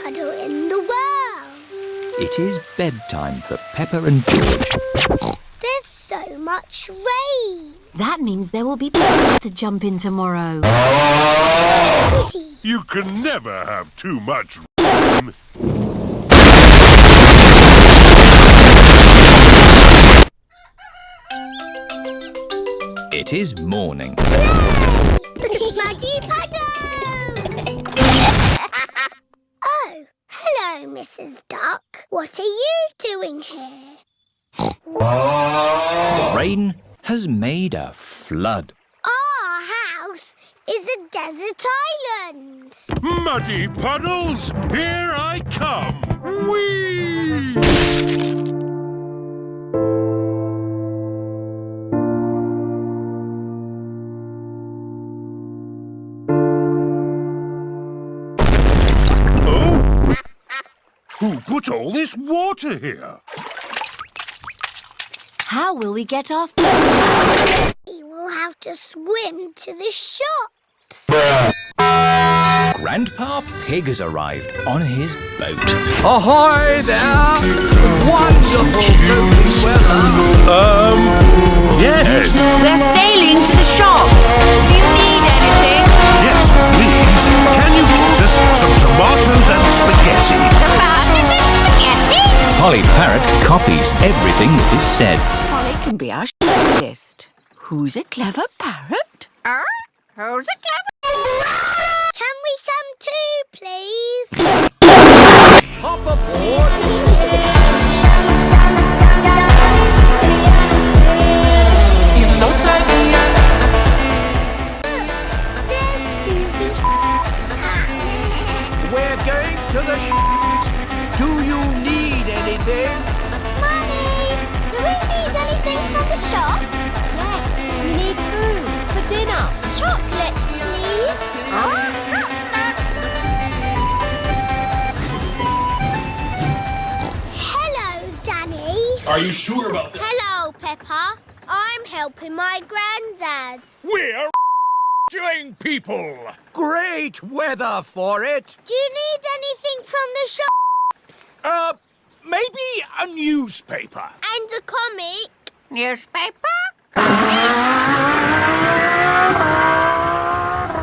puddle in the world. It is bedtime for Peppa and George. There's so much rain. That means there will be pools to jump in tomorrow. You can never have too much rain. It is morning. Muddy puddles! Oh, hello, Mrs. Duck. What are you doing here? The rain has made a flood. Our house is a desert island. Muddy puddles, here I come. Whee! Who put all this water here? How will we get our food? We will have to swim to the shops. Grandpa Pig has arrived on his boat. Ahoy there! Wonderful boating weather! Yes. We're sailing to the shops. Do you need anything? Yes, please. Can you get us some tomatoes and spaghetti? Tomatoes and spaghetti? Polly Parrot copies everything that is said. Polly can be our list. Who's a clever parrot? Who's a clever? Can we come too, please? Hop aboard! There's Susie's hat. We're going to the Do you need anything? Mummy, do we need anything from the shops? Yes, we need food for dinner. Chocolate, please. Hello, Danny. Are you sure about that? Hello, Peppa. I'm helping my granddad. We're doing people. Great weather for it! Do you need anything from the shops? Maybe a newspaper. And a comic? Newspaper?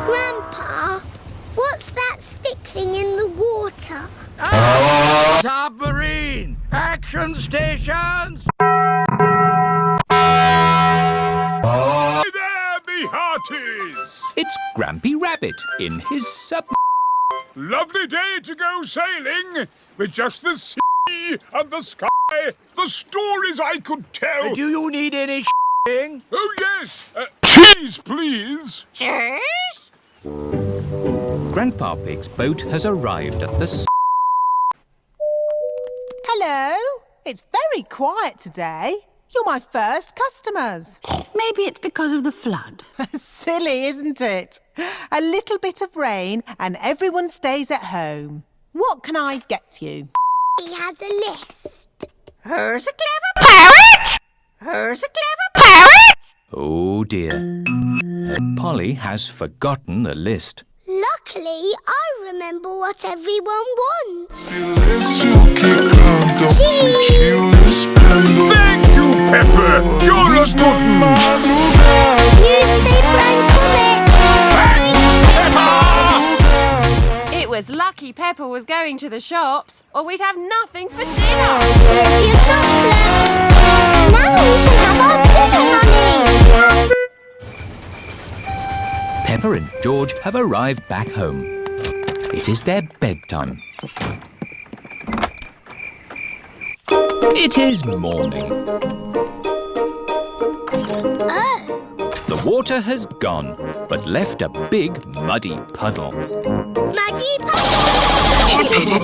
Grandpa, what's that stick thing in the water? Submarine! Action stations! Hi there, me hearties. It's Grampy Rabbit in his sub... Lovely day to go sailing with just the sea and the sky. The stories I could tell. Do you need any Oh, yes. Cheese, please. Cheese? Grandpa Pig's boat has arrived at the... Hello. It's very quiet today. You're my first customers. Maybe it's because of the flood. Silly, isn't it? A little bit of rain and everyone stays at home. What can I get you? He has a list. Who's a clever parrot? Who's a clever parrot? Oh dear. Polly has forgotten the list. Luckily, I remember what everyone wants. Thank you, Pepper. You're a good man. Newspaper and comic. It was lucky Peppa was going to the shops, or we'd have nothing for dinner. Here's your chocolate. Now we can have our dinner, Mummy. Peppa and George have arrived back home. It is their bedtime. It is morning. Oh, The water has gone, but left a big muddy puddle. Muddy puddle.